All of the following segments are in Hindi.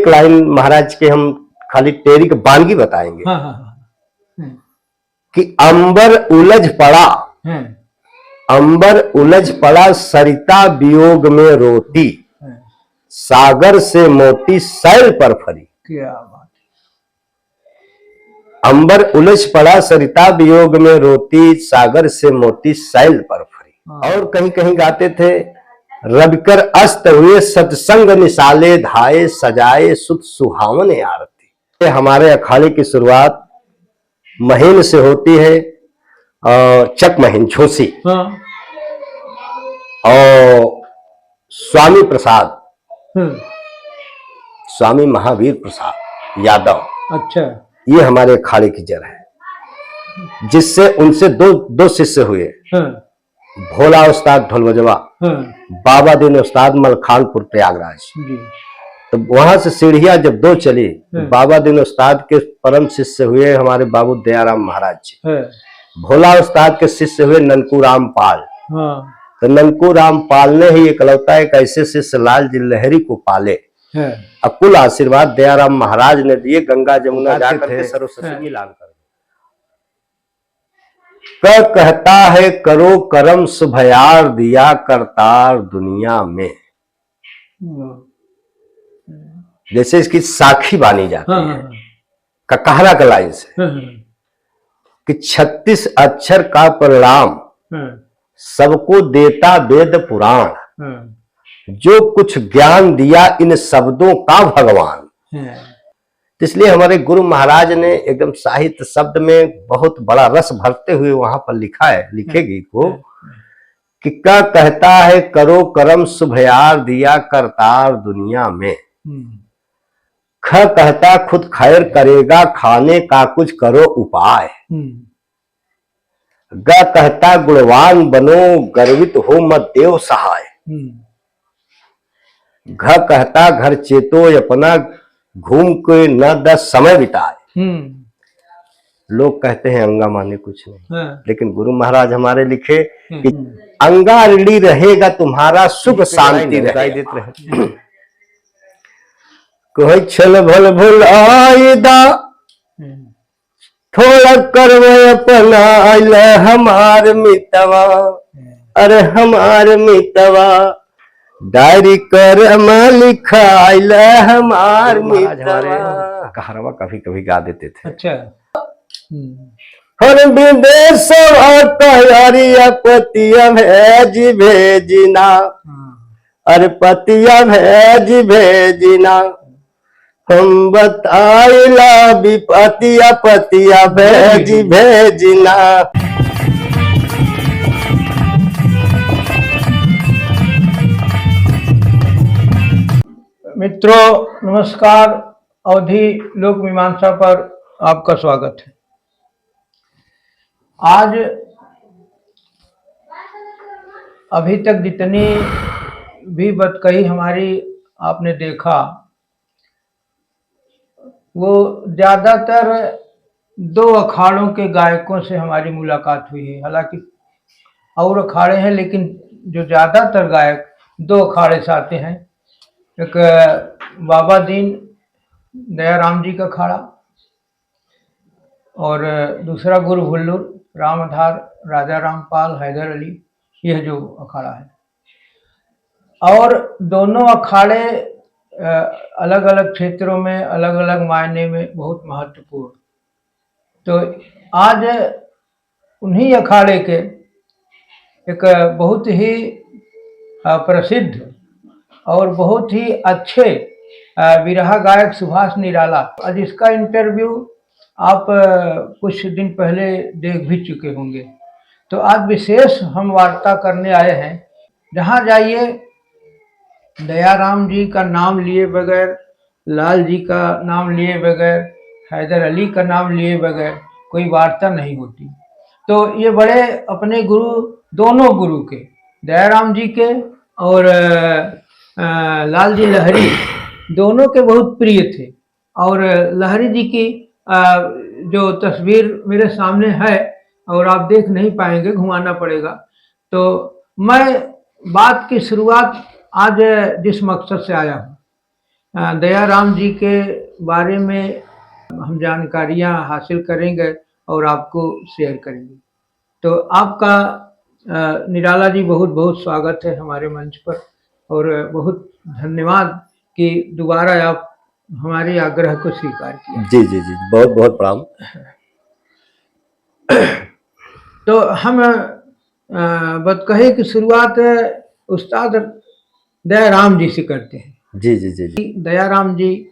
एक लाइन महाराज के हम खाली टेरी के बानगी बताएंगे। कि अंबर उलझ पड़ा, अंबर उलझ पड़ा सरिता वियोग में रोती, सागर से मोती सैल पर फरी। क्या बात। अंबर उलझ पड़ा सरिता वियोग में रोती, सागर से मोती सैल पर फरी। और कहीं कहीं गाते थे, रविकर अस्त हुए सत्संग निशाले धाये, सजाए सुत सुहावने आरती। हमारे अखाड़े की शुरुआत महीन से होती है, चक महीन झोसी। और स्वामी प्रसाद, स्वामी महावीर प्रसाद यादव, अच्छा, ये हमारे अखाड़े की जड़ है, जिससे उनसे दो शिष्य हुए। भोला उस्ताद ढोलबजवा, बाबा दीन उस्ताद मलखानपुर प्रयागराज। तो वहां से सीढ़ियां जब दो चली, बाबा दीन उस्ताद के परम शिष्य हुए हमारे बाबू दयाराम महाराज जी। भोला उस्ताद के शिष्य हुए ननकू राम पाल। तो ननकू राम पाल ने ही इकलौता एक ऐसे शिष्य लाल जी लहरी को पाले। अकुल आशीर्वाद दयाराम महाराज ने दिए, गंगा जमुना जाकर के सरस्वती मिलान कर। कहता है करो करम सुभयार, दिया करतार दुनिया में। जैसे इसकी साखी बानी जाती है ककहरा का लाइन से, कि 36 अक्षर का परिणाम सबको देता वेद पुराण, जो कुछ ज्ञान दिया इन शब्दों का भगवान। इसलिए हमारे गुरु महाराज ने एकदम साहित्य शब्द में बहुत बड़ा रस भरते हुए वहां पर लिखा है, लिखे गीत को, कि क्या कहता है करो करम सुभयार, दिया करतार दुनिया में। ख कहता खुद खैर करेगा, खाने का कुछ करो उपाय। ग कहता गुणवान बनो, गर्वित हो मत देव सहाय। घ कहता घर चेतो अपना, घूम के न 10 समय बिताए। लोग कहते हैं अंगा माने कुछ नहीं, लेकिन गुरु महाराज हमारे लिखे कि अंगा ऋणी रहेगा तुम्हारा, सुख शांति रहेगा। कोई छल भल भुल आयदा, थोड़ा करव अपना हमार मितवा। अरे हमार मितवा, डायरी कर लिखाइल हमार मितवा। कहरवा कभी कभी गा देते थे। अच्छा। हर विदेश तैयारिया पतिया भेज भेजना, अरे पतिया भेज भेजना, हम बताइला विपतिया पतिया भेज भेजना। मित्रों नमस्कार, अवधि लोक मीमांसा पर आपका स्वागत है। आज अभी तक जितनी भी बतकही हमारी आपने देखा, वो ज़्यादातर 2 अखाड़ों के गायकों से हमारी मुलाकात हुई है। हालांकि और अखाड़े हैं, लेकिन जो ज़्यादातर गायक 2 अखाड़े से आते हैं। एक बाबा दीन दयाराम जी का अखाड़ा और दूसरा गुरु हुल्लुर रामधार राजा रामपाल हैदर अली, यह जो अखाड़ा है। और दोनों अखाड़े अलग अलग क्षेत्रों में अलग अलग मायने में बहुत महत्वपूर्ण। तो आज उन्हीं अखाड़े के एक बहुत ही प्रसिद्ध और बहुत ही अच्छे विरहा गायक सुभाष निराला, आज इसका इंटरव्यू आप कुछ दिन पहले देख भी चुके होंगे। तो आज विशेष हम वार्ता करने आए हैं। जहाँ जाइए दयाराम जी का नाम लिए बगैर, लाल जी का नाम लिए बगैर, हैदर अली का नाम लिए बगैर कोई वार्ता नहीं होती। तो ये बड़े अपने गुरु, दोनों गुरु के, दयाराम जी के और लाल जी लहरी, दोनों के बहुत प्रिय थे। और लहरी जी की जो तस्वीर मेरे सामने है और आप देख नहीं पाएंगे, घुमाना पड़ेगा। तो मैं बात की शुरुआत आज जिस मकसद से आया हूँ दयाराम जी के बारे में हम जानकारियां हासिल करेंगे और आपको शेयर करेंगे। तो आपका निराला जी बहुत बहुत स्वागत है हमारे मंच पर, और बहुत धन्यवाद कि दोबारा आप हमारे आग्रह को स्वीकार किया। जी जी जी, बहुत बहुत प्रणाम। तो हम बात कहे कि शुरुआत उस्ताद दयाराम जी से करते हैं। जी जी जी जी। दयाराम जी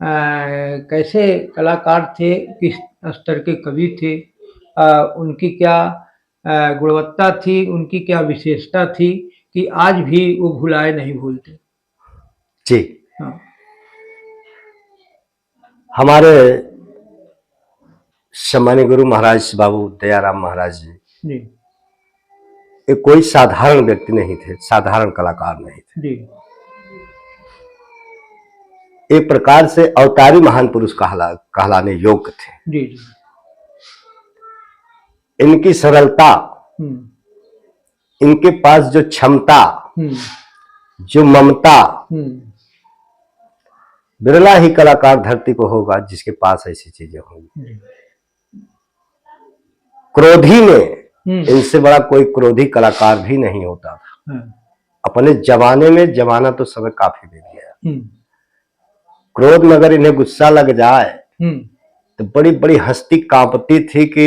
कैसे कलाकार थे, किस स्तर के कवि थे, उनकी क्या गुणवत्ता थी, उनकी क्या विशेषता थी कि आज भी वो भुलाए नहीं भूलते। जी, हाँ। हमारे सम्मानीय गुरु महाराज बाबू दयाराम महाराज जी जी ये कोई साधारण व्यक्ति नहीं थे, साधारण कलाकार नहीं थे। जी एक प्रकार से अवतारी महान पुरुष कहलाने योग्य थे। जी जी। इनकी सरलता, हम्म इनके पास जो क्षमता, हम्म जो ममता, हम्म बिरला ही कलाकार धरती को होगा जिसके पास ऐसी चीजें होंगी। जी। क्रोधी में इनसे बड़ा कोई क्रोधी कलाकार भी नहीं होता था। हाँ। अपने जमाने में, जमाना तो समय काफी दे दिया, हम्म क्रोध में अगर इन्हें गुस्सा लग जाए हम्म तो बड़ी बड़ी हस्ती कांपती थी कि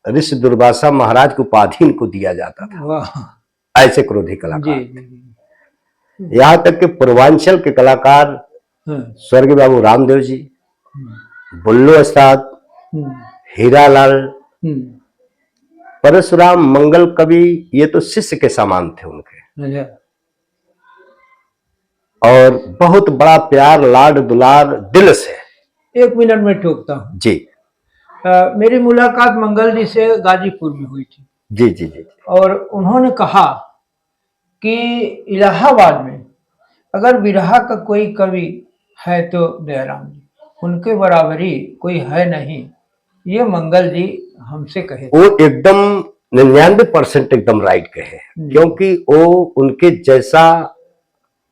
ऋषि दुर्वासा महाराज को उपाधि इनको दिया जाता था। वाह। ऐसे क्रोधी जी कलाकार। जी जी। यहाँ तक कि पूर्वांचल के कलाकार हाँ। स्वर्गीय बाबू रामदेव जी, बुल्लू उस्ताद, हम्म हीरालाल, हम्म परशुराम, मंगल कवि, ये तो शिष्य के समान थे उनके। अच्छा। और बहुत बड़ा प्यार, लाड दुलार दिल से। एक मिनट में टोकता हूँ। जी मेरी मुलाकात मंगल जी से गाजीपुर में हुई थी। जी जी जी। और उन्होंने कहा कि इलाहाबाद में अगर विरहा का कोई कवि है तो दयाराम जी, उनके बराबरी कोई है नहीं, ये मंगल जी हमसे कहे। वो एकदम 99% एकदम राइट कहे, क्योंकि वो उनके जैसा,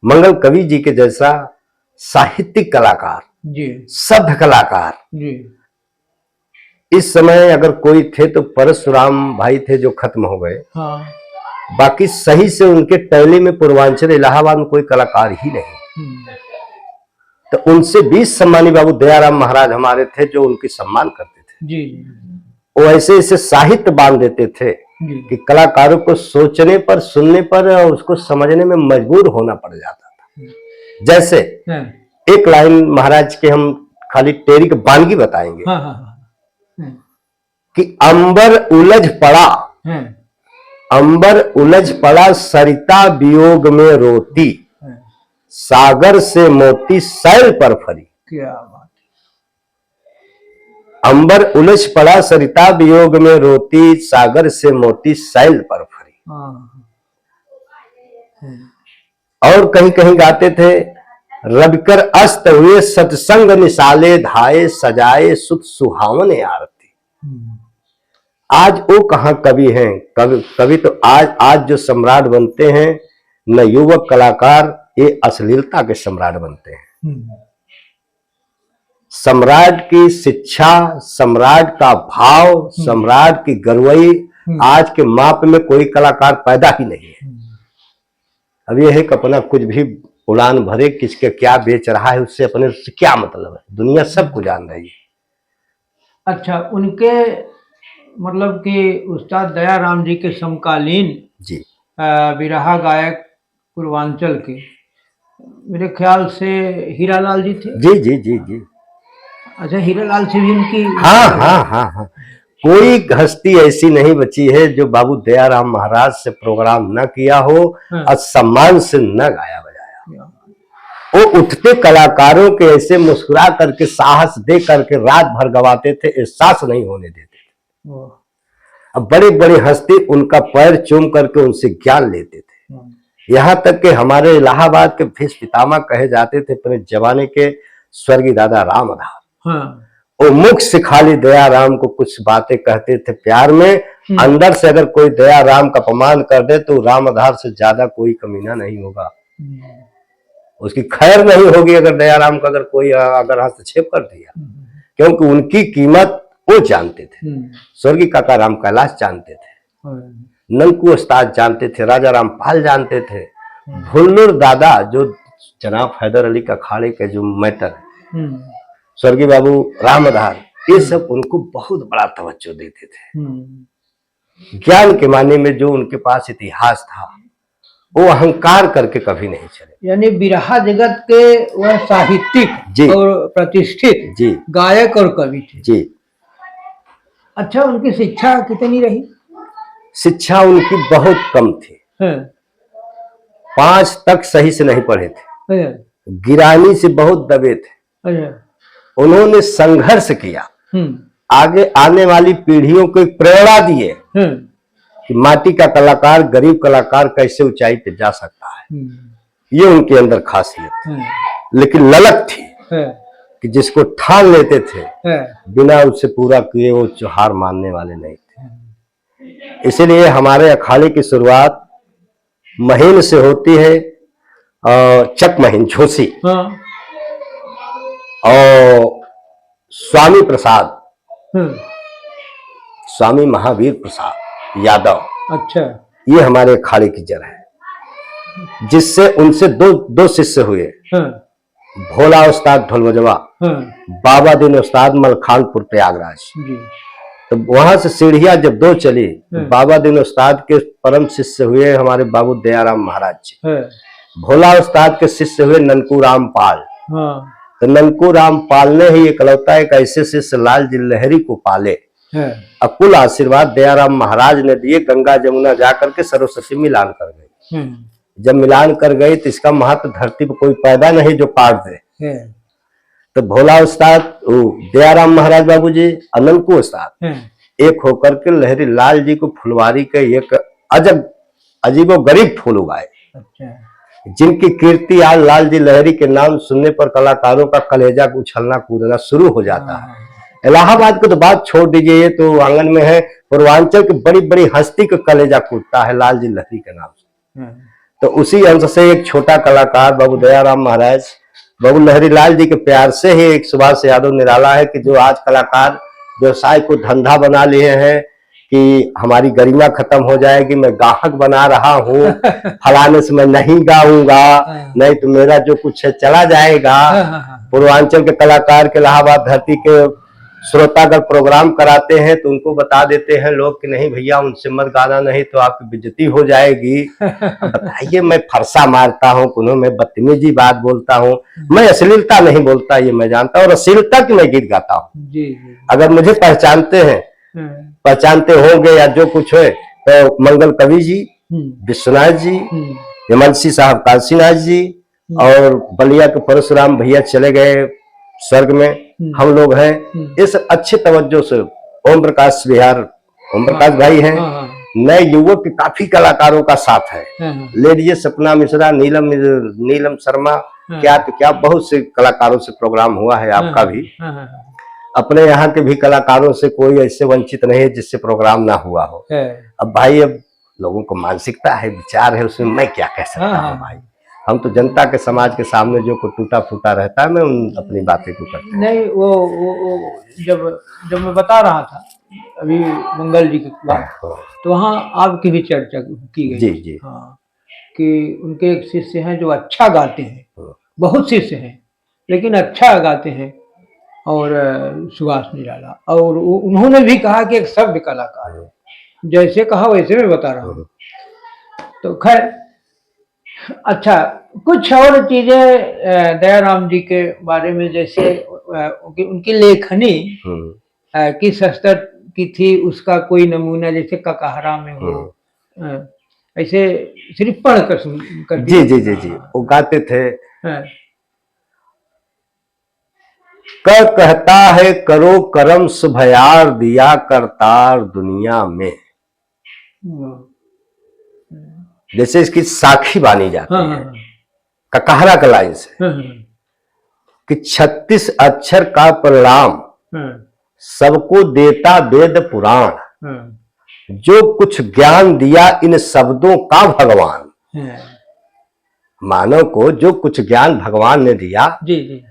मंगल कवि जी के जैसा साहित्यिक कलाकार जी, सभ्य कलाकार जी, इस समय अगर कोई थे तो परशुराम भाई थे जो खत्म हो गए। हाँ। बाकी सही से उनके टैली में पूर्वांचल इलाहाबाद में कोई कलाकार ही नहीं। तो उनसे 20 सम्मानी बाबू दयाराम महाराज हमारे थे जो उनकी सम्मान करते थे। जी। वो ऐसे ऐसे साहित्य बांध देते थे कि कलाकारों को सोचने पर, सुनने पर और उसको समझने में मजबूर होना पड़ जाता था। जैसे एक लाइन महाराज के हम खाली टेरी की बानगी बताएंगे। हाँ हाँ हाँ। कि अंबर उलझ पड़ा, अंबर उलझ पड़ा सरिता वियोग में रोती, सागर से मोती सैल पर फरी। क्या बात। अंबर उलझ पड़ा सरिता वियोग में रोती, सागर से मोती सैल पर फरी। और कहीं कहीं गाते थे, रविकर अस्त हुए सत्संग निशाले धाये, सजाए सुत सुहावने आरती। आज वो कहां कवि हैं, कवि तो आज जो सम्राट बनते हैं न युवक कलाकार, ये अश्लीलता के सम्राट बनते हैं। सम्राट की शिक्षा, सम्राट का भाव, सम्राट की गरवई आज के माप में कोई कलाकार पैदा ही नहीं है। अब यह है कि अपना कुछ भी उड़ान भरे, किसके क्या बेच रहा है उससे अपने उससे क्या मतलब है, दुनिया सबको जान रही है। अच्छा, उनके मतलब कि उस्ताद दयाराम जी के समकालीन जी बिरहा गायक पूर्वांचल के मेरे ख्याल से हीरालाल जी थे। जी जी जी जी। अच्छा, हीरालाल से भी उनकी। हाँ हाँ हाँ हाँ। कोई हस्ती ऐसी नहीं बची है जो बाबू दयाराम महाराज से प्रोग्राम न किया हो और सम्मान से न गाया बजाया। वो उठते कलाकारों के ऐसे मुस्कुरा करके, साहस दे करके रात भर गवाते थे, एहसास नहीं होने देते थे। अब बड़े बड़े हस्ती उनका पैर चूम करके उनसे ज्ञान लेते थे। यहां तक कि हमारे इलाहाबाद के भीष्म पितामह कहे जाते थे अपने जमाने के स्वर्गीय दादा रामधार। वो मुख से खाली दयाराम को कुछ बातें कहते थे प्यार में, अंदर से अगर कोई दयाराम का अपमान कर दे तो रामधार से ज्यादा कोई कमीना नहीं होगा। उसकी खैर नहीं होगी अगर दयाराम का अगर कोई अगर हस्तक्षेप कर दिया, क्योंकि उनकी कीमत वो जानते थे। स्वर्गीय काका राम कैलाश जानते थे, नंकू उस्ताद जानते थे, राजा रामपाल जानते थे, भुल्लुर दादा जो जनाब हैदर अली का अखाड़े के जो मैटर है, स्वर्गीय बाबू रामधार, ये सब उनको बहुत बड़ा तवज्जो देते थे। ज्ञान के माने में जो उनके पास इतिहास था वो अहंकार करके कभी नहीं चले। यानी बिरहा जगत के वह साहित्यिक और प्रतिष्ठित जी गायक और कवि थे जी। अच्छा, उनकी शिक्षा कितनी रही? शिक्षा उनकी बहुत कम थी, 5 तक सही से नहीं पढ़े थे, गिरानी से बहुत दबे थे। उन्होंने संघर्ष किया, आगे आने वाली पीढ़ियों को प्रेरणा दिए कि माटी का कलाकार, गरीब कलाकार कैसे ऊंचाई पे जा सकता है। ये उनके अंदर खासियत, लेकिन ललक थी कि जिसको ठान लेते थे बिना उससे पूरा किए वो हार मानने वाले नहीं थे। इसलिए हमारे अखाड़े की शुरुआत महीन से होती है, चक महीन झोसी, और स्वामी प्रसाद, स्वामी महावीर प्रसाद यादव, अच्छा, ये हमारे अखाड़े की जड़ है, जिससे उनसे दो शिष्य हुए, भोला उस्ताद ढोलबजवा, बाबा दीन उस्ताद मलखानपुर प्रयागराज। तो वहां से सीढ़ियां जब 2 चली तो बाबा दीन उस्ताद के परम शिष्य हुए हमारे बाबू दयाराम महाराज जी, भोला उस्ताद के शिष्य हुए ननकू रामपाल। तो ननकू रामपाल ने ही इकलौता एक ऐसे शिष्य लाल जी लहरी को पाले, अकुल आशीर्वाद दयाराम महाराज ने दिए। गंगा जमुना जाकर के सरस्वती मिलान कर गई। जब मिलान कर गई तो इसका महत्व धरती पर कोई पैदा नहीं जो पार दे। तो भोला उस्ताद, दयाराम महाराज बाबूजी, अनंकू उस्ताद एक होकर के लहरी लाल जी को फुलवारी के एक अजीबो गरीब फूल उगाए, जिनकी कीर्ति आज लाल जी लहरी के नाम सुनने पर कलाकारों का कलेजा उछलना कूदना शुरू हो जाता है। इलाहाबाद को तो बात छोड़ दीजिए, ये तो आंगन में है, पूर्वांचल की बड़ी बड़ी हस्ती का कलेजा कूदता है लाल जी लहरी के नाम से। तो उसी अंश से एक छोटा कलाकार बाबू दयाराम महाराज, बाबू लहरी लाल जी के प्यार से ही एक सुभाष यादव निराला है कि जो आज कलाकार व्यवसाय को धंधा बना लिए हैं कि हमारी गरिमा खत्म हो जाएगी, मैं गाहक बना रहा हूँ, फलाने से मैं नहीं गाऊंगा, नहीं तो मेरा जो कुछ है चला जाएगा। पूर्वांचल के कलाकार के इलाहाबाद धरती के श्रोतागण प्रोग्राम कराते हैं तो उनको बता देते हैं लोग कि नहीं भैया उनसे मत गाना, नहीं तो आपकी बेइज्जती हो जाएगी। बताइए, मैं फरसा मारता हूँ, कुछ मैं बदतमीजी बात बोलता हूँ, मैं अश्लीलता नहीं बोलता, ये मैं जानता हूँ, और अश्लीलता की मैं गीत गाता हूँ। अगर मुझे पहचानते होंगे या जो कुछ है तो मंगल कवि जी, विश्वनाथ जी, हेमंशी साहब काशीनाथ जी, और बलिया के परशुराम भैया चले गए स्वर्ग में, हम लोग हैं। इस अच्छे तवज्जो से ओम प्रकाश बिहार, ओम प्रकाश भाई हैं, नए युवक के काफी कलाकारों का साथ है। ले लीजिए सपना मिश्रा, नीलम शर्मा, क्या तो क्या बहुत से कलाकारों से प्रोग्राम हुआ है, आपका भी, अपने यहाँ के भी कलाकारों से कोई ऐसे वंचित नहीं है जिससे प्रोग्राम ना हुआ हो। अब भाई, अब लोगों को मानसिकता है, विचार है, उसमें मैं क्या कह सकता हूँ भाई। हम तो जनता के समाज के सामने जो को टूटा फूटा रहता है, मैं अपनी बातें को करता हूँ। नहीं, वो जब मैं बता रहा था अभी मंगल जी की बात, तो वहाँ आपकी भी चर्चा की गई। जी जी। हाँ, कि उनके एक शिष्य हैं जो अच्छा गाते हैं, बहुत शिष्य हैं लेकिन अच्छा गाते हैं, और सुभाष निराला, और उन्होंने भी कहा कि एक सभ्य कलाकार है, जैसे कहा वैसे मैं बता रहा हूँ। तो खैर, अच्छा, कुछ और चीजें दयाराम जी के बारे में, जैसे उनकी लेखनी किस स्तर की थी, उसका कोई नमूना, जैसे ककहरा में हो, ऐसे सिर्फ पढ़ कर जी जी जी जी वो गाते थे। कहता है करो करम सुभयार, दिया करतार दुनिया में, जैसे इसकी साखी बानी जाती है ककहरा का लाइन से कि 36 अक्षर का परिणाम सबको देता वेद पुराण, जो कुछ ज्ञान दिया इन शब्दों का भगवान, मानव को जो कुछ ज्ञान भगवान ने दिया, जी जी।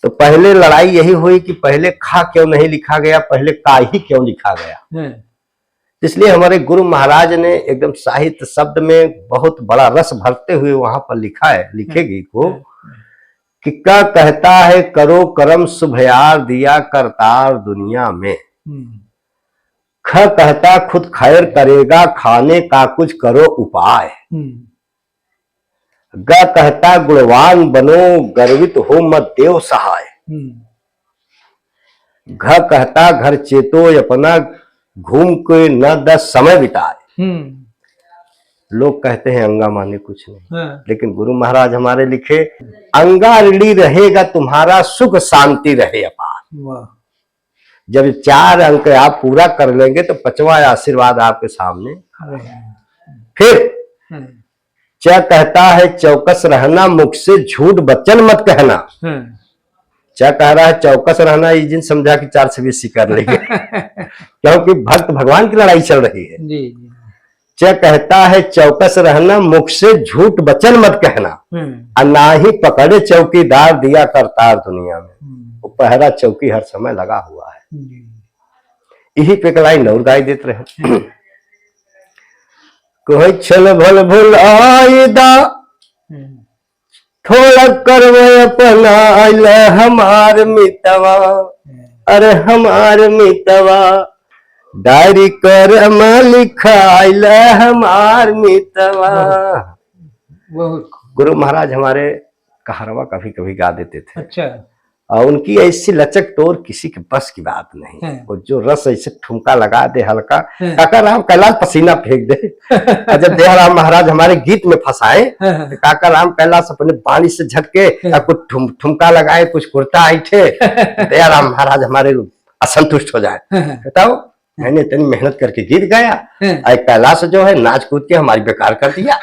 तो पहले लड़ाई यही हुई कि पहले खा क्यों नहीं लिखा गया, पहले का ही क्यों लिखा गया। इसलिए हमारे गुरु महाराज ने एकदम साहित्य शब्द में बहुत बड़ा रस भरते हुए वहां पर लिखा है, लिखेगी को कि क्या कहता है करो कर्म शुभ यार दिया करतार दुनिया में। ख कहता खुद खैर करेगा खाने का कुछ करो उपाय। ग कहता गुणवान बनो गर्वित हो मत देव सहाय। घ कहता घर चेतो अपना घूम के न 10 समय बिताए। लोग कहते हैं अंगा माने कुछ नहीं, लेकिन गुरु महाराज हमारे लिखे अंगा ऋणी रहेगा तुम्हारा सुख शांति रहे अपार। जब 4 अंक आप पूरा कर लेंगे तो 5वां आशीर्वाद आपके सामने। फिर च कहता है चौकस रहना मुख से झूठ वचन मत कहना। च कह रहा है चौकस रहना, ये जिन समझा कि 4 से 20 कर लेंगे क्योंकि भक्त भगवान की लड़ाई चल रही है। च कहता है चौकस रहना मुख से झूठ वचन मत कहना, और ना ही पकड़े चौकीदार दिया करतार दुनिया में। वो पहरा चौकी हर समय लगा हुआ है। यही पे कलाई नौर गाय देते रहे कोई छल भल भुल आयदा थोड़ा करवे अपना आइला हमार मितवा। अरे हमार मितवा डायरी कर लिखाइला हमार मितवा। गुरु महाराज हमारे कहरवा कभी कभी गा देते थे। अच्छा। और उनकी ऐसी लचक तोर किसी के बस की बात नहीं है। और जो रस ऐसे ठुमका लगा दे हल्का, काका राम कैलाश पसीना फेंक दे। और जब दयाराम महाराज हमारे गीत में फंसाए तो काका राम कैलाश अपने पानी से झटके कुछ ठुमका लगाए, कुछ कुर्ता ऐठे, दयाराम महाराज हमारे असंतुष्ट हो जाए। बताओ मैंने इतनी मेहनत करके गीत गाया, कैलाश जो है नाच कूद के हमारी बेकार कर दिया।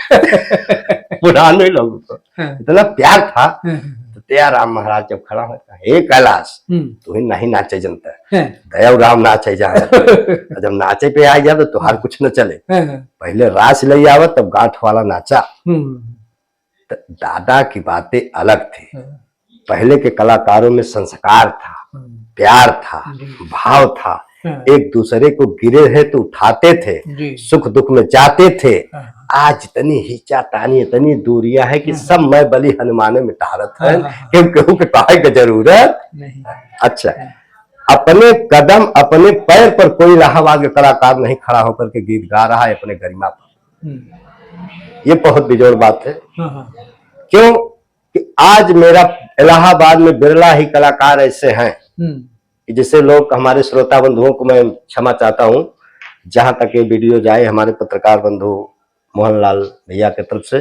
पुराने लोगों को इतना प्यार था। तो दयाराम महाराज जब खड़ा होता है, हे कैलाश तू ही नहीं नाचे जनता दया राम नाचे जा। जब नाचे पे आ जाए तो तुहार कुछ न चले, पहले रास ले आवत तब गांठ वाला नाचा। तो दादा की बातें अलग थी। पहले के कलाकारों में संस्कार था, प्यार था, भाव था, एक दूसरे को गिरे है तो उठाते थे, सुख दुख में जाते थे। आज इतनी हिचा तानी इतनी दूरियां है कि सब मैं बलि हनुमान में टहरत है, केहू के कहे की जरूरत नहीं। अच्छा, अपने कदम अपने पैर पर कोई इलाहाबाद के कलाकार नहीं खड़ा होकर के गीत गा रहा है अपने गरिमा पर। ये बहुत बेजोड़ बात है। क्यों कि आज मेरा इलाहाबाद में बिरला ही कलाकार ऐसे हैं कि जिसे लोग, हमारे श्रोता बंधुओं को मैं क्षमा चाहता हूं, जहां तक ये वीडियो जाए हमारे पत्रकार बंधु मोहनलाल भैया की तरफ से,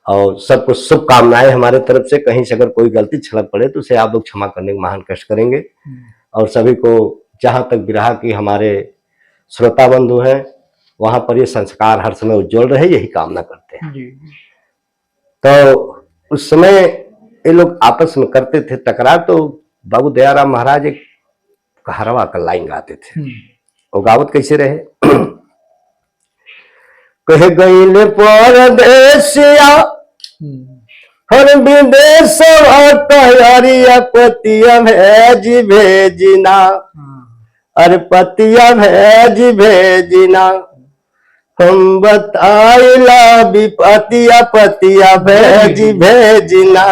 और सबको शुभकामनाएं हमारे तरफ से। कहीं से अगर कोई गलती छलक पड़े तो उसे आप लोग क्षमा करने का महान कष्ट करेंगे। और सभी को जहां तक विरहा की हमारे श्रोता बंधु हैं वहां पर ये संस्कार हर समय उज्जवल रहे, यही कामना करते हैं। तो उस समय ये लोग आपस में करते थे तकरार, तो बाबू दयाराम महाराज एक कहरवा का लाइन गाते थे। वो गावत कैसे रहे? कह गईले परदेसिया हर विदेश तैयारिया पतिया भेज भेजना। अरे पतिया भेज भेजना हम बताइला विपतिया पतिया भेज भेजना।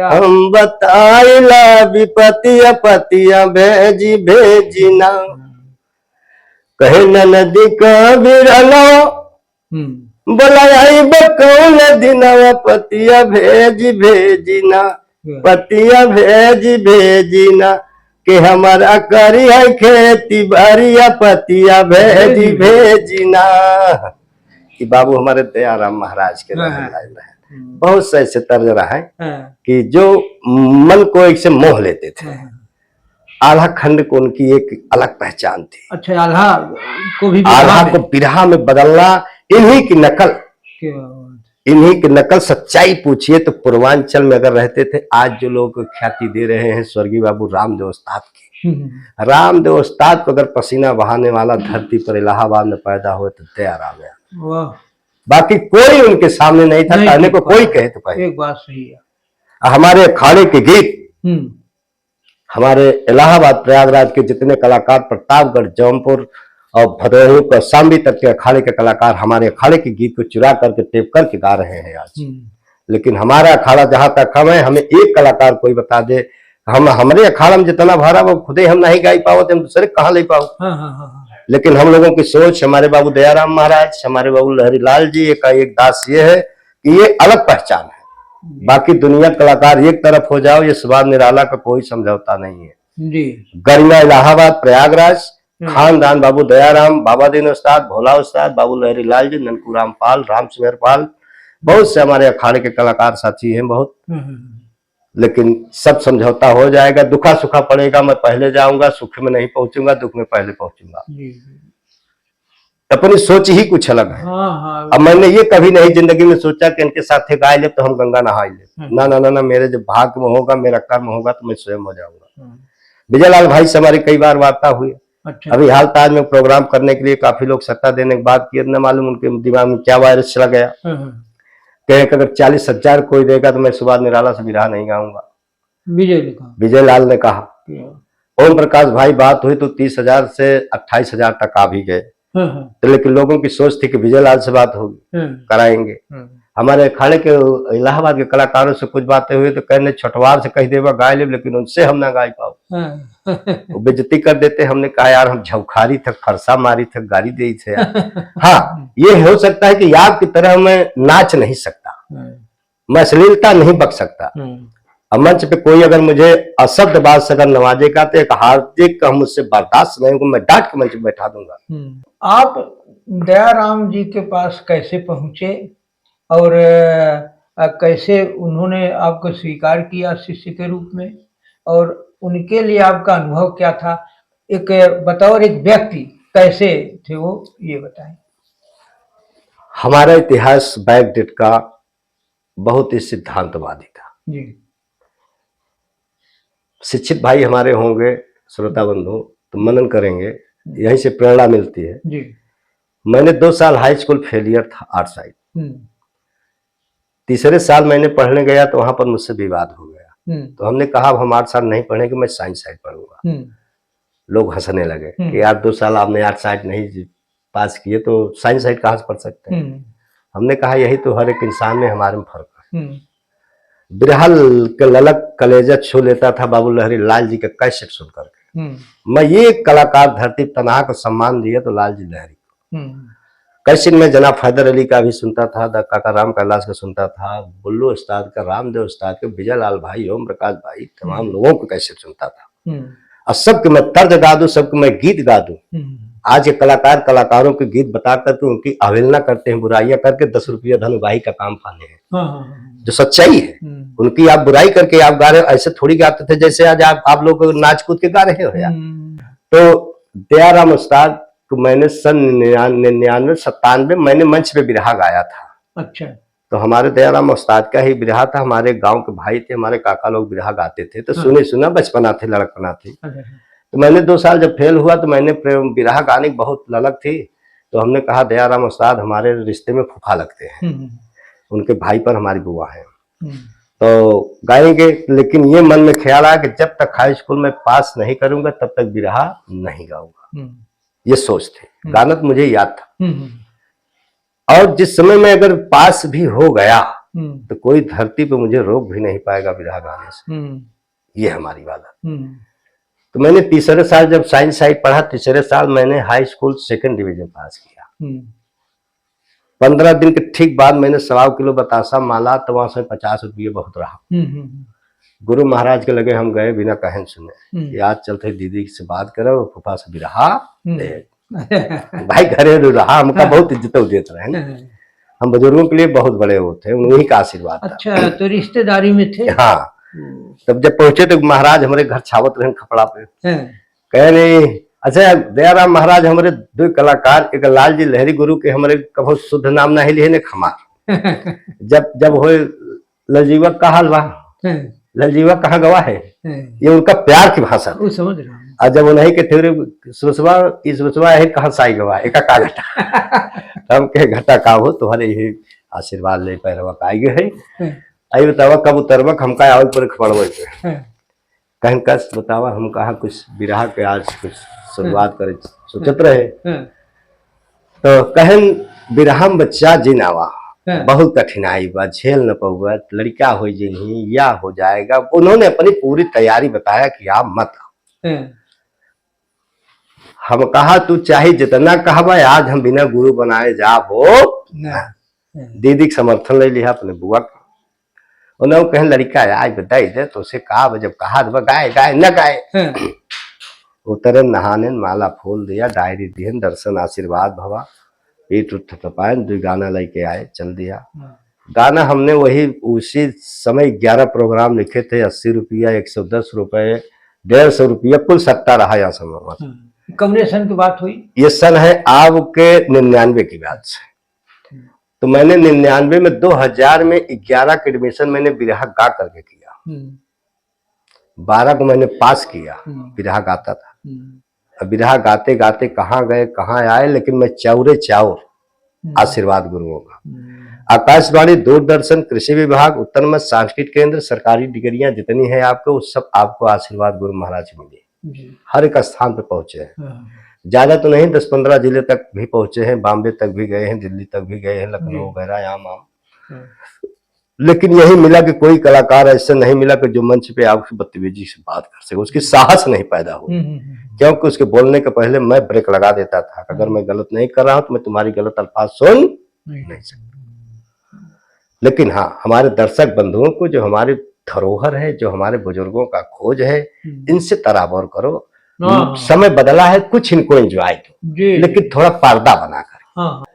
हम बताइला विपतिया पतिया भेज भेजना। कहे नदी का बिरला बोलाई बकौन दिनवा पतिया भेज भेजना। पतिया भेज भेजना के हमारा करी है खेती बारिया पतिया भेज भेजना। कि बाबू हमारे दयाराम महाराज के बहुत से ऐसे तर्ज रहा है कि जो मन को एक से मोह लेते थे। आल्हा खंड को उनकी एक अलग पहचान थी। अच्छा, आल्हा को बिरहा में बदलना, इन्हीं की नकल सच्चाई पूछिए तो पूर्वांचल में अगर रहते थे। आज जो लोग ख्याति दे रहे हैं स्वर्गीय बाबू रामदेव उस्ताद की, रामदेव उस्ताद को अगर पसीना बहाने वाला धरती पर इलाहाबाद में पैदा हुए तो दयाराम है। बाकी कोई उनके सामने नहीं था, कहने को कोई कहे तो कहे। एक बात सही है। हमारे अखाड़े के गीत, हमारे इलाहाबाद प्रयागराज के जितने कलाकार, प्रतापगढ़, जौनपुर और भदोही कौशाम्बी तक के अखाड़े के कलाकार हमारे अखाड़े के गीत को चुरा करके टेप करके गा रहे हैं आज। लेकिन हमारा अखाड़ा जहां तक हम है, हमें एक कलाकार कोई बता दे, हम हमारे अखाड़ा में जितना भरा वो खुदे हम नहीं गाई पाओ, हम दूसरे कहाँ ले पाओ। लेकिन हम लोगों की सोच, हमारे बाबू दयाराम महाराज, हमारे बाबू लहरी लाल जी का एक दास ये है कि ये अलग पहचान है। बाकी दुनिया कलाकार एक तरफ हो जाओ, ये स्वाद निराला का कोई समझौता नहीं है जी। गरिमा इलाहाबाद प्रयागराज, खानदान बाबू दयाराम, बाबा दीन उस्ताद, भोला उस्ताद, बाबू लहरी लाल जी, ननकू रामपाल, राम सिंह पाल, बहुत से हमारे अखाड़े के कलाकार साथी हैं बहुत। लेकिन सब समझौता हो जाएगा, दुखा सुखा पड़ेगा, मैं पहले जाऊंगा, सुख में नहीं पहुंचूंगा, दुख में पहले पहुंचूंगा। अपनी सोच ही कुछ अलग है। अब मैंने ये कभी नहीं जिंदगी में सोचा कि इनके साथ गाय ले तो हम गंगा नहा ले, ना ना ना ना, मेरे जब भाग्य में होगा, मेरा कर्म होगा तो मैं स्वयं हो जाऊंगा। विजयलाल भाई से हमारी कई बार वार्ता हुई। अच्छा। अभी हाल ताज में प्रोग्राम करने के लिए काफी लोग सत्ता देने के बाद किए, न मालूम उनके दिमाग में क्या वायरस चला गया, कहे अगर 40,000 कोई देगा तो मैं सुभाष निराला से बिरहा नहीं गाऊंगा। विजयलाल ने कहा। ओम प्रकाश भाई बात हुई तो 30,000 से 28,000 तक आ भी गए। तो लेकिन लोगों की सोच थी कि विजयलाल से बात होगी, कराएंगे। हमारे अखाड़े के इलाहाबाद के कलाकारों से कुछ बातें हुई तो कहने छठवार से कह देगा गाय ले, लेकिन उनसे हम ना गाय पाओ, वो बेइज्जती कर देते। हमने कहा यार हम झौखारी तक, फरसा मारी तक गाड़ी दी थे यार। हाँ, ये हो सकता है कि याद की तरह मैं नाच नहीं सकता, मैं अश्लीलता नहीं बक सकता। अब मंच पे कोई अगर मुझे अशब्द बात से अगर नवाजेगा तो एक हार्दिक हम मुझसे बर्दाश्त नहीं होगा, मैं डांट के मंच पे बैठा दूंगा। आप दयाराम जी के पास कैसे पहुंचे और कैसे उन्होंने आपको स्वीकार किया शिष्य के रूप में, और उनके लिए आपका अनुभव क्या था, एक बतौर एक व्यक्ति कैसे थे वो, ये बताएं। हमारा इतिहास बैकडेट का बहुत ही सिद्धांतवादी था जी। शिक्षित भाई हमारे होंगे श्रोता बंधु तो मनन करेंगे, यहीं से प्रेरणा मिलती है जी। मैंने 2 साल हाई स्कूल फेलियर था आर्ट साइड। तीसरे साल मैंने पढ़ने गया तो वहां पर मुझसे विवाद हो गया। तो हमने कहा हम 8 साल नहीं पढ़ेंगे, मैं साइंस साइड पढ़ूंगा। लोग हंसने लगे कि यार 2 साल आपने आर्ट साइड नहीं पास किए तो साइंस साइड कहां से पढ़ सकते हैं। हमने कहा यही तो हर एक इंसान में हमारे में फर्क है। बिरहल के ललक कलेजा छू लेता था बाबू लहरी लाल जी के कैसेट सुन करके। मैं ये कलाकार धरती तनहा को सम्मान दिया तो लाल जी लहरी को। कैसेट में जनाब हैदर अली का भी सुनता था, काका राम कैलाश का सुनता था, बुल्लू उस्ताद का, रामदेव उस्ताद का, विजयलाल भाई, ओम प्रकाश भाई, तमाम लोगों को कैसेट सुनता था। और सबके मैं तर्ज गा दूं, सबके मैं गीत गा दूं। आज के कलाकार कलाकारों के गीत बता करके उनकी अवहेलना करते हैं, बुराइयां करके 10 रुपया धनुबाही का काम पाने हैं। जो सच्चाई है उनकी आप बुराई करके आप गा रहे हो, ऐसे थोड़ी गाते थे जैसे आज आप लोग नाच कूद के गा रहे हो यार। तो दयाराम उस्ताद को मैंने सन 99-97 मैंने मंच पे बिरहा गाया था। अच्छा। तो हमारे दयाराम उस्ताद का ही बिरहा था, हमारे गांव के भाई थे, हमारे काका लोग बिरहा गाते थे तो सुने सुना बचपना थे, लड़कपना थी। तो मैंने 2 साल जब फेल हुआ तो मैंने बिरहा गाने की बहुत ललक थी। तो हमने कहा दयाराम उस्ताद हमारे रिश्ते में फूफा लगते हैं, उनके भाई पर हमारी बुआ है, तो गाएंगे। लेकिन ये मन में ख्याल आया कि जब तक हाई स्कूल में पास नहीं करूंगा तब तक बिरहा नहीं गाऊंगा, ये सोच थी। गाना तो मुझे याद था। और जिस समय में अगर पास भी हो गया तो कोई धरती पे मुझे रोक भी नहीं पाएगा बिरहा गाने से, ये हमारी बात है। तो मैंने तीसरे साल जब साइंस साइड पढ़ा, तीसरे साल मैंने high school 2nd division pass किया। 15 दिन के ठीक बाद मैंने 1.25 किलो बतासा माला, तो वहां से 50 रुपये बहुत रहा। गुरु महाराज के लगे हम गए बिना कहन सुने, कि आज चलते दीदी से बात करो, फूफा से बिरहा भाई घरेलू रहा, हमका बहुत इज्जत देते रहे ना, हम बुजुर्गों के लिए बहुत बड़े वो थे, उन्हीं का आशीर्वाद था। अच्छा, तो रिश्तेदारी में थे। हाँ। तब जब पहुंचे तो महाराज हमारे घर छावत रहे खपड़ा पे, कहे नहीं अच्छा दयाराम महाराज हमारे 2 कलाकार, एक लाल जी लहरी गुरु के हमारे कभो शुद्ध नाम नहीं लिए ने खमार। जब हो ललजीवक का हाल बा, ललजीवक कहाँ गवा है, ये उनका प्यार की भाषा, समझ रहा हूं। और जब उन्हीं के थे सुसवा इस सुसवा है कहाँ साई गवा एक का घटा हम के घटा का हो तुम्हारे ये आशीर्वाद ले पैरवा का आई है आई बतावा कब उतरवक हमका आवे पर खपड़वे के कहन कस बतावा हम कहा कुछ विराह के आज कुछ शुरुआत करे सोचत रहे तो कहन विरहम बच्चा जिन आवा बहुत कठिनाई बा झेल न पहुआ लड़का हो जिन्हीं या हो जाएगा। उन्होंने अपनी पूरी तैयारी बताया कि आप मत आओ। हम कहा तू चाहे जितना कहबा आज हम बिना गुरु बनाए जाबो दीदी के समर्थन ले लिया अपने बुआ का उन्होंने कहे लड़का आज बताई दे तो उसे कहा जब कहा गाय गाय न गाय उतरन नहाने माला फूल दिया डायरी दिहन दर्शन आशीर्वाद भवा पीठ उठ तपायन 2 गाना लेके आए चल दिया। गाना हमने वही उसी समय 11 प्रोग्राम लिखे थे 80 रुपया 110 रुपए 150 रुपया कुल सट्टा रहा यहाँ समय। कमरे सन की बात हुई ये सन है आपके 99 की बात से। तो मैंने 99 में 2000 में 11 का एडमिशन मैंने बिरहा गा करके किया 12 को मैंने पास किया बिरहा गाता था। बिरहा गाते गाते कहाँ गए कहाँ आए लेकिन मैं चौरे चाउर आशीर्वाद गुरुओं का आकाशवाणी दूरदर्शन कृषि विभाग उत्तर मध्य सांस्कृतिक केंद्र सरकारी डिग्रियां जितनी है आपको उस सब आपको आशीर्वाद गुरु महाराज मिली हर एक स्थान पे पहुंचे हैं। ज्यादा तो नहीं 10-15 जिले तक भी पहुंचे हैं बॉम्बे तक भी गए हैं दिल्ली तक भी गए हैं लखनऊ वगैरह यहाँ लेकिन यही मिला कि कोई कलाकार ऐसा नहीं मिला कि जो मंच पे आपकी बदतमीजी से बात कर सके उसकी साहस नहीं पैदा हुई क्योंकि उसके बोलने के पहले मैं ब्रेक लगा देता था अगर मैं गलत नहीं कर रहा हूं तो मैं तुम्हारी गलत अल्फाज सुन नहीं सकता। लेकिन हाँ हमारे दर्शक बंधुओं को जो हमारी धरोहर है जो हमारे बुजुर्गों का खोज है इनसे तराबर करो। समय बदला है कुछ इनको एंजॉय दो लेकिन थोड़ा पर्दा बनाकर।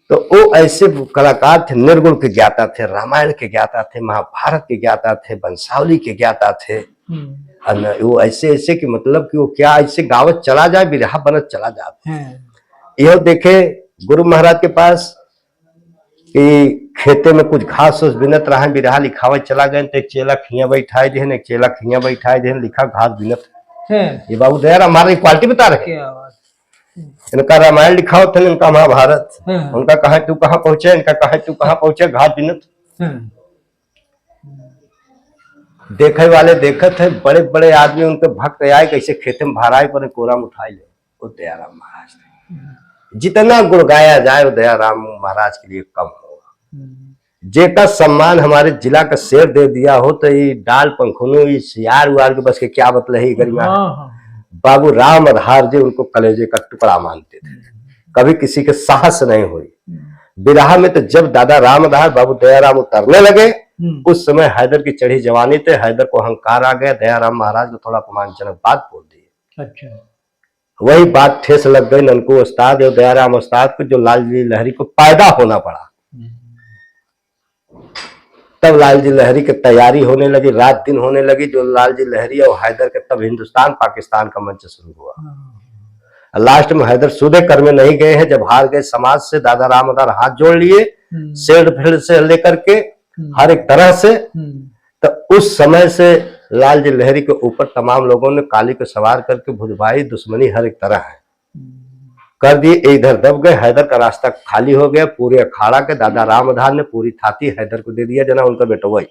तो वो ऐसे कलाकार थे निर्गुण के ज्ञाता थे रामायण के ज्ञाता थे महाभारत के ज्ञाता थे वंशावली के ज्ञाता थे वो ऐसे ऐसे कि मतलब कि वो क्या ऐसे गावत चला जाए बिरहा बनत चला जाए। यह देखे गुरु महाराज के पास कि खेते में कुछ घास उस बिनत रहा बिरहा लिखावे चला गए तो एक चेला खिया बैठाए देन एक चेला खिया बैठाए देन लिखा घास बिनत ये बाबू दयार हमारी क्वालिटी बता रहे इनका रामायण लिखा होता है इनका महाभारत उनका कहा तू कहाँ पहुंचे इनका कहा तू कहाँ पहुंचे घास बिनत देखे वाले देखत है बड़े बड़े आदमी उनके भक्त आए कैसे खेते में भराए पर कोरा में उठाए ले वो दयाराम महाराज जितना गुण गाया जाए वो दयाराम महाराज के लिए कम होगा। जेका सम्मान हमारे जिला का शेर दे दिया हो तो ये डाल पंखुनो यार उार के बस के क्या मतलब है गरिमा बाबू राम आधार जी उनको कलेजे का टुकड़ा मानते थे कभी किसी के साहस नहीं हुई। बिरहा में तो जब दादा राम आधार बाबू दयाराम उतरने लगे उस समय हैदर की चढ़ी जवानी थे हैदर को अहंकार आ गया दयाराम महाराज को थोड़ा अपमानजनक बात बोल दी। अच्छा वही बात ठेस लग गई ननकू उस्ताद और दयाराम उस्ताद को जो लालजी लहरी को पैदा होना पड़ा। तब लालजी लहरी की तैयारी होने लगी रात दिन होने लगी जो लालजी लहरी और हैदर के तब हिंदुस्तान पाकिस्तान का मंच शुरू हुआ। लास्ट में हैदर सूदे कर में नहीं गए हैं जब हार गए समाज से दादा रामदार हाथ जोड़ लिए शेर फील्ड से लेकर के हर एक तरह से। तो उस समय से लालजी लहरी के ऊपर तमाम लोगों ने काली को सवार करके भुजभाई दुश्मनी हर एक तरह है कर दिए इधर दब गए हैदर का रास्ता खाली हो गया पूरे अखाड़ा के दादा रामधार ने पूरी थाती हैदर को दे दिया जना उनका बेटा वही।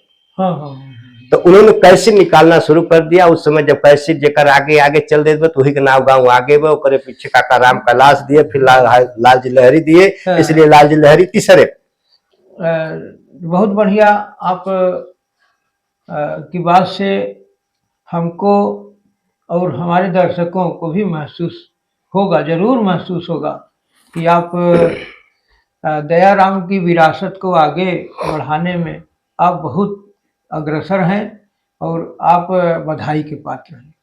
तो उन्होंने कैसे निकालना शुरू कर दिया उस समय जब कैसे जेकर आगे आगे चल दे तो वही के नाव गाँव आगे वो करे पीछे काका राम कैलाश दिए फिर लालजी लहरी दिए इसलिए लालजी लहरी तीसरे। बहुत बढ़िया आप की बात से हमको और हमारे दर्शकों को भी महसूस होगा जरूर महसूस होगा कि आप दयाराम की विरासत को आगे बढ़ाने में आप बहुत अग्रसर हैं और आप बधाई के पात्र हैं।